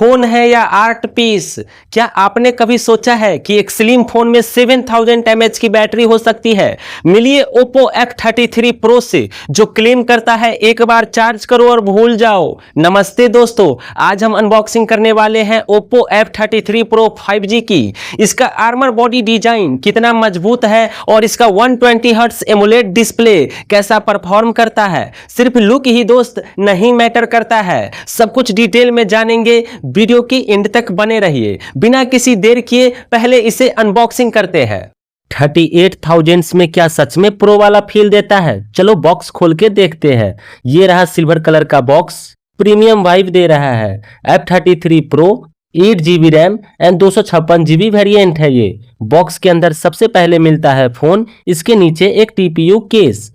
Phone है या art piece. क्या आपने कभी सोचा है कि एक स्लिम फोन में 7000 mAh की बैटरी हो सकती है। मिलिए Oppo F33 Pro से, जो क्लेम करता है एक बार चार्ज करो और भूल जाओ। नमस्ते दोस्तों, आज हम अनबॉक्सिंग करने वाले हैं Oppo F33 Pro 5G की। इसका आर्मर बॉडी डिजाइन कितना मजबूत है और इसका 120 हर्ट्ज एमुलेट डिस्प्ले कैसा परफॉर्म करता है। सिर्फ लुक ही दोस्त नहीं मैटर करता है, सब कुछ डिटेल में जानेंगे। वीडियो की एंड तक बने रहिए। बिना किसी देर किए पहले इसे अनबॉक्सिंग करते हैं। 38,000 में क्या सच में प्रो वाला फील देता है? चलो बॉक्स खोल के देखते हैं। ये रहा सिल्वर कलर का बॉक्स, प्रीमियम वाइब दे रहा है। F33 Pro 8GB RAM and 256GB variant है। ये बॉक्स के अंदर सबसे पहले मिलता है फोन, इसके नीचे एक TPU केस,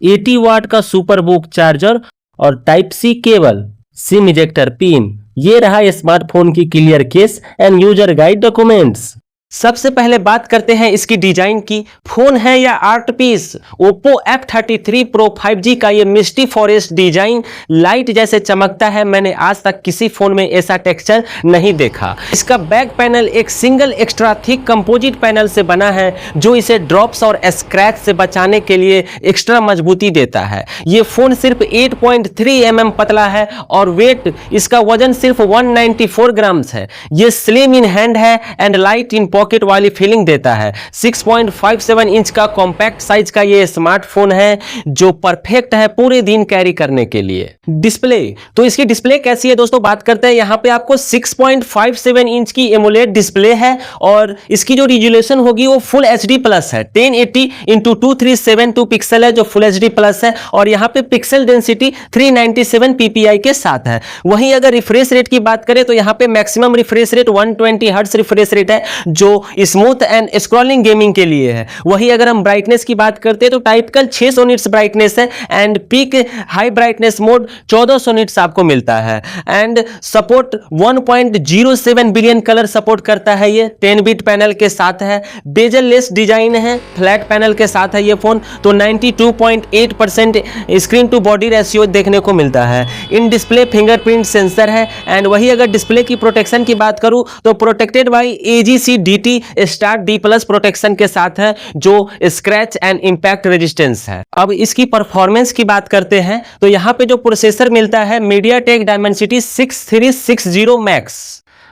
80 वाट का सुपर बुक चार्जर और type C cable, SIM ejector pin. ये रहा स्मार्टफोन की clear case and user guide documents. सबसे पहले बात करते हैं इसकी डिजाइन की। फोन है या art piece. Oppo F33 Pro 5G का ये मिस्टी फॉरेस्ट डिजाइन लाइट जैसे चमकता है। मैंने आज तक किसी फोन में ऐसा टेक्सचर नहीं देखा। इसका बैक पैनल एक single extra thick composite panel से बना है, जो इसे ड्रॉप्स और स्क्रैच से बचाने के लिए एक्स्ट्रा मजबूती देता है। ये फोन सिर्फ 8.3 mm पतला है और वेट इसका वजन सिर्फ 194 ग्राम्स है। ये स्लिम इन हैंड है एंड लाइट इन पॉकेट वाली फीलिंग देता है। 6.57 इंच का कॉम्पैक्ट साइज का ये स्मार्टफोन है, जो परफेक्ट है पूरे दिन कैरी करने के लिए। डिस्प्ले, तो इसकी डिस्प्ले कैसी है दोस्तों, बात करते हैं। यहाँ पे आपको 6.57 इंच की एमोलेड डिस्प्ले है और इसकी जो रिजोल्यूशन होगी वो फुल HD प्लस है। 1080x2372 पिक्सल है, जो फुल HD प्लस है और यहाँ पे पिक्सल डेंसिटी 397 ppi के साथ है। वहीं अगर रिफ्रेश रेट की बात करें तो यहाँ पे maximum refresh rate 120 hertz refresh rate है, जो स्मूथ एंड स्क्रॉलिंग गेमिंग के लिए है। वहीं अगर हम ब्राइटनेस की बात करते हैं तो टाइपिकल 600 निट्स ब्राइटनेस है and peak high brightness mode 1400 nits आपको मिलता है। And support 1.07 billion colour support करता है। ये 10 बिट पैनल के साथ है, बेजल लेस डिजाइन है, फ्लैट पैनल के साथ है ये फोन। तो 92.8% स्क्रीन टू बॉडी रेशियो देखने को मिलता है। इन डिस्प्ले फिंगरप्रिंट सेंसर है। एंड वही अगर डिस्प्ले की प्रोटेक्शन की बात करूं तो protected by AGC-DT star D+ protection के साथ है, जो स्क्रैच एंड इंपैक्ट रेजिस्टेंस है। अब इसकी परफॉर्मेंस की बात करते हैं तो यहाँ पे जो प्रोसेसर मिलता है MediaTek Dimensity 6360 Max,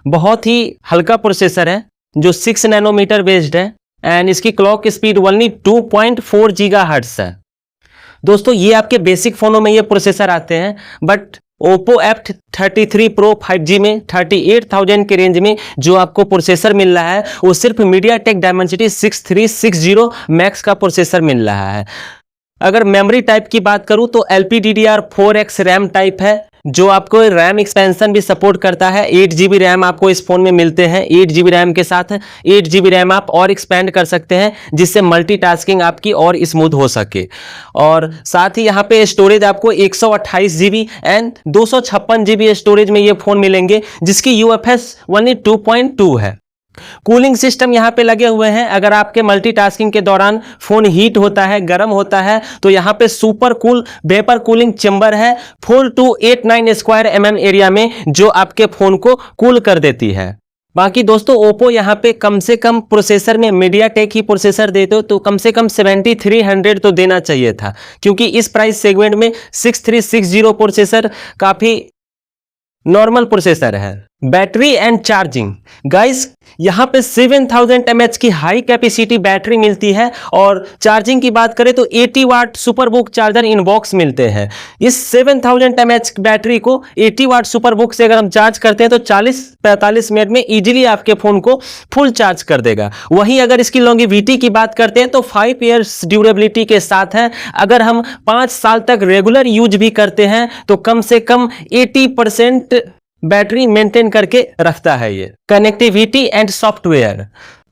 बहुत ही हल्का प्रोसेसर है जो 6 नैनोमीटर बेस्ड है एंड इसकी क्लॉक स्पीड ओनली 2.4 GHz है। दोस्तों ये आपके बेसिक फोनों में ये प्रोसेसर आते हैं, but Oppo F33 Pro 5G में 38,000 के रेंज में जो आपको प्रोसेसर मिल रहा है वो सिर्फ MediaTek Dimensity 6360 Max का प्रोसेसर मिल रहा है। अगर मेमोरी टाइप की बात करूं तो LPDDR4X रैम टाइप है, जो आपको रैम एक्सपेंशन भी सपोर्ट करता है। 8GB रैम आपको इस फोन में मिलते हैं। 8GB रैम के साथ 8GB रैम आप और एक्सपेंड कर सकते हैं, जिससे मल्टीटास्किंग आपकी और स्मूथ हो सके। और साथ ही यहाँ पे स्टोरेज आपको 128GB एंड 256GB स्टोरेज में ये फोन मिलेंगे, जिसकी UFS ओनली 2.2 है। कूलिंग सिस्टम यहाँ पे लगे हुए हैं। अगर आपके मल्टीटास्किंग के दौरान फोन हीट होता है, गर्म होता है, तो यहाँ पे super cool vapour cooling chamber है 4289 स्क्वायर mm एरिया में, जो आपके फोन को कूल कर देती है। बाकी दोस्तों ओप्पो यहाँ पे कम से कम प्रोसेसर में MediaTek ही प्रोसेसर देते हो तो कम से कम 7300 तो देना चाहिए था, क्योंकि इस प्राइस सेगमेंट में 6360 प्रोसेसर काफ़ी नॉर्मल प्रोसेसर है। बैटरी एंड चार्जिंग, गाइस यहाँ पे 7000 mAh की हाई कैपेसिटी बैटरी मिलती है और चार्जिंग की बात करें तो 80 वाट सुपरबुक चार्जर इन बॉक्स मिलते हैं। इस 7000 mAh बैटरी को 80 वाट सुपरबुक से अगर हम चार्ज करते हैं तो 40-45 मिनट में इजीली आपके फ़ोन को फुल चार्ज कर देगा। वहीं अगर इसकी लॉन्गेविटी की बात करते हैं तो 5 ईयर्स ड्यूरेबिलिटी के साथ है। अगर हम 5 साल तक रेगुलर यूज भी करते हैं तो कम से कम 80% बैटरी मेंटेन करके रखता है ये। कनेक्टिविटी एंड सॉफ्टवेयर,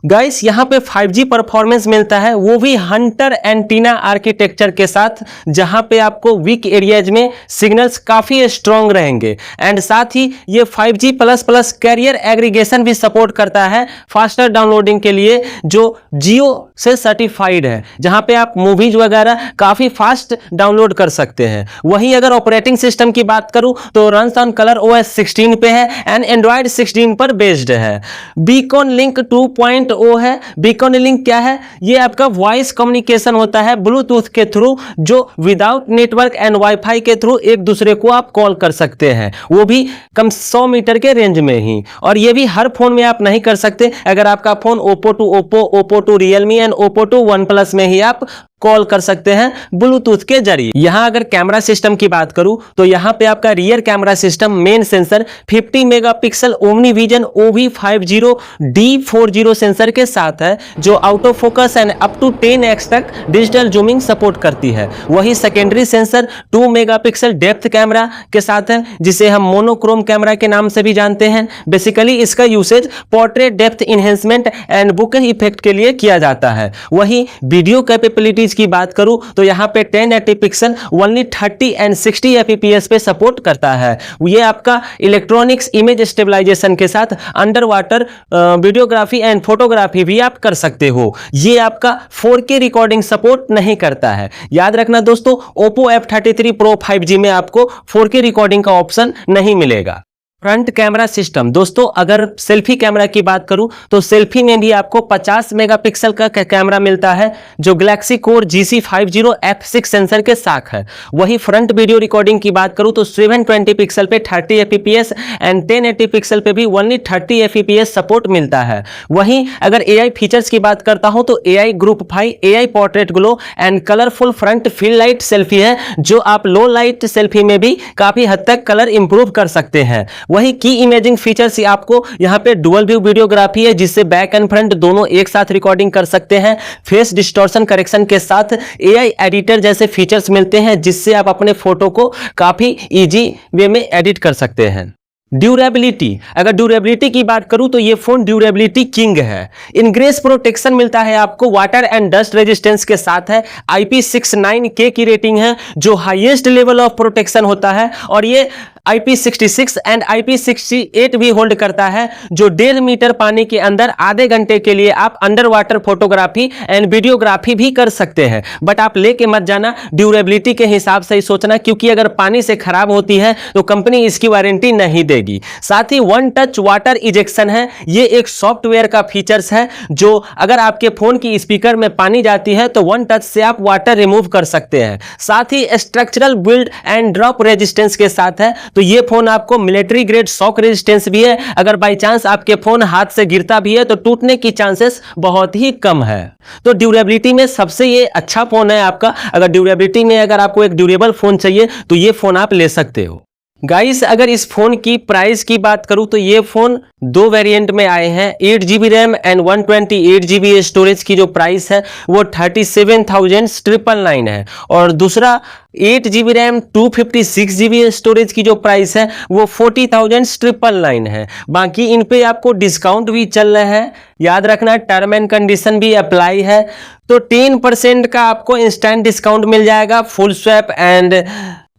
गाइस यहाँ पे 5G परफॉर्मेंस मिलता है, वो भी हंटर एंटीना आर्किटेक्चर के साथ, जहां पे आपको वीक एरियाज में सिग्नल्स काफी स्ट्रॉन्ग रहेंगे। एंड साथ ही ये 5G plus plus career aggregation भी सपोर्ट करता है फास्टर डाउनलोडिंग के लिए, जो जियो से सर्टिफाइड है, जहां पे आप मूवीज वगैरह काफी फास्ट डाउनलोड कर सकते हैं। वहीं अगर ऑपरेटिंग सिस्टम की बात करूं तो रन्स ऑन कलर OS 16 पे है एंड एंड्रॉयड 16 पर बेस्ड है। बीकॉन लिंक 2.0 है। बीकॉन लिंक क्या है? ये आपका वॉइस कम्युनिकेशन होता है ब्लूटूथ के थ्रू, जो विदाउट नेटवर्क एंड वाईफाई के थ्रू एक दूसरे को आप कॉल कर सकते हैं, वो भी कम 100 मीटर के रेंज में ही। और ये भी हर फोन में आप नहीं कर सकते। अगर आपका phone Oppo to Oppo, Oppo to Realme and Oppo to OnePlus में ही आप कॉल कर सकते हैं ब्लूटूथ के जरिए। यहां अगर कैमरा सिस्टम की बात करूं तो यहां पे आपका rear camera system main sensor 50 megapixel OmniVision OV50D40 sensor के साथ है, जो autofocus and up to 10x तक डिजिटल जूमिंग सपोर्ट करती है। वही secondary sensor 2 megapixel depth camera के साथ है, जिसे हम मोनोक्रोम कैमरा के नाम से भी जानते हैं। बेसिकली इसका usage portrait depth enhancement and bouquet effect के लिए किया जाता है। वही वीडियो कैपेबिलिटी की बात करूं तो यहां पे 1080 पिक्सल ओनली 30 एंड 60 fps पे सपोर्ट करता है। ये आपका इलेक्ट्रॉनिक्स इमेज स्टेबलाइजेशन के साथ under water videography and photography भी आप कर सकते हो। ये आपका 4K रिकॉर्डिंग सपोर्ट नहीं करता है। याद रखना दोस्तों, Oppo F33 Pro 5G में आपको 4K रिकॉर्डिंग का ऑप्शन नहीं मिलेगा। फ्रंट कैमरा सिस्टम दोस्तों, अगर सेल्फी कैमरा की बात करूं तो सेल्फी में भी आपको 50 मेगापिक्सल का कैमरा मिलता है, जो Galaxy core GC50 F6 sensor के साथ है। वही फ्रंट वीडियो रिकॉर्डिंग की बात करूं तो 720 पिक्सल पे 30 fps एंड 1080 पिक्सल पे भी ओनली 30 fps सपोर्ट मिलता है। वहीं अगर AI फीचर्स की बात करता हूं तो AI group 5 AI portrait glow and colourful front feel light selfie है, जो आप लो लाइट सेल्फी में भी काफी हद तक कलर इंप्रूव कर सकते हैं। वही की इमेजिंग फीचर्स आपको यहाँ पे डुअल व्यू वीडियोग्राफी है, जिससे बैक एंड फ्रंट दोनों एक साथ रिकॉर्डिंग कर सकते हैं। फेस डिस्टॉर्शन करेक्शन के साथ AI एडिटर जैसे फीचर्स मिलते हैं, जिससे आप अपने फोटो को काफी इजी वे में एडिट कर सकते हैं। ड्यूरेबिलिटी, अगर ड्यूरेबिलिटी की बात करूं तो ये फोन ड्यूरेबिलिटी किंग है। इनग्रेस प्रोटेक्शन मिलता है आपको, वाटर एंड डस्ट रेजिस्टेंस के साथ है। IP69K की रेटिंग है, जो हाईएस्ट लेवल ऑफ प्रोटेक्शन होता है, और ये IP66 एंड IP68 भी होल्ड करता है, जो 1.5 मीटर पानी के अंदर आधे घंटे के लिए आप under water photography and videography भी कर सकते हैं। बट आप लेके मत जाना ड्यूरेबिलिटी के हिसाब से ही सोचना, क्योंकि अगर पानी से खराब होती है तो कंपनी इसकी वारंटी नहीं देगी। साथ ही वन टच वाटर इजेक्शन है, ये एक सॉफ्टवेयर का फीचर्स है, जो अगर आपके फोन की स्पीकर में पानी जाती है तो वन टच से आप वाटर रिमूव कर सकते हैं। साथ ही structural build and drop resistance के साथ है, तो ये फोन आपको मिलिट्री ग्रेड शॉक रेजिस्टेंस भी है। अगर बाय चांस आपके फोन हाथ से गिरता भी है तो टूटने की चांसेस बहुत ही कम है। तो ड्यूरेबिलिटी में सबसे ये अच्छा फोन है आपका। अगर ड्यूरेबिलिटी में अगर आपको एक ड्यूरेबल फोन चाहिए तो ये फोन आप ले सकते हो। गाइस, अगर इस फोन की प्राइस की बात करूं तो ये फोन 2 वेरिएंट में आए हैं। 8GB RAM and 128GB storage की जो प्राइस है वो 37,999 है, और दूसरा 8GB रैम 256GB स्टोरेज की जो प्राइस है वो 40,999 है। बाकी इन पे आपको डिस्काउंट भी चल रहा है। याद रखना, टर्म एंड कंडीशन भी अप्लाई है। तो 10% का आपको इंस्टेंट डिस्काउंट मिल जाएगा, full swipe and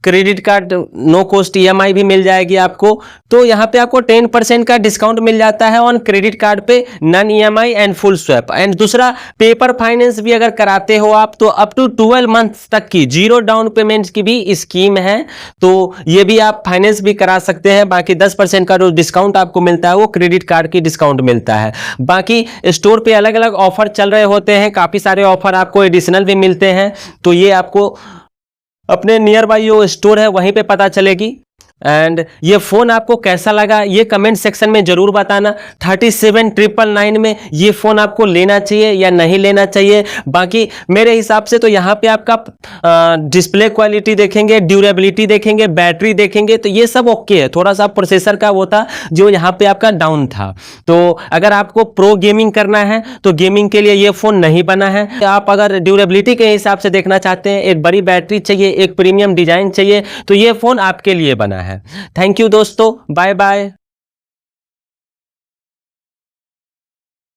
credit card no cost EMI भी मिल जाएगी आपको। तो यहाँ पे आपको 10% का डिस्काउंट मिल जाता है ऑन क्रेडिट कार्ड पे, non EMI and full swipe. And दूसरा, पेपर फाइनेंस भी अगर कराते हो आप तो अप टू 12 मंथ्स तक की जीरो डाउन पेमेंट की भी स्कीम है, तो ये भी आप फाइनेंस भी करा सकते हैं। बाकी 10% का जो डिस्काउंट आपको मिलता है वो क्रेडिट कार्ड की डिस्काउंट मिलता है। बाकी स्टोर पे अलग अलग ऑफर चल रहे होते हैं, काफ़ी सारे ऑफर आपको एडिशनल भी मिलते हैं, तो ये आपको अपने नियर बाई जो स्टोर है वहीं पे पता चलेगी। एंड ये फ़ोन आपको कैसा लगा ये कमेंट सेक्शन में ज़रूर बताना। 37,999 में ये फ़ोन आपको लेना चाहिए या नहीं लेना चाहिए। बाकी मेरे हिसाब से तो यहाँ पे आपका डिस्प्ले क्वालिटी देखेंगे, ड्यूरेबिलिटी देखेंगे, बैटरी देखेंगे तो ये सब ओके है। थोड़ा सा प्रोसेसर का वो था जो यहाँ पे आपका डाउन था। तो अगर आपको प्रो गेमिंग करना है तो गेमिंग के लिए ये फ़ोन नहीं बना है। आप अगर ड्यूरेबिलिटी के हिसाब से देखना चाहते हैं, एक बड़ी बैटरी चाहिए, एक प्रीमियम डिज़ाइन चाहिए, तो ये फ़ोन आपके लिए बना है। थैंक यू दोस्तों, बाय बाय।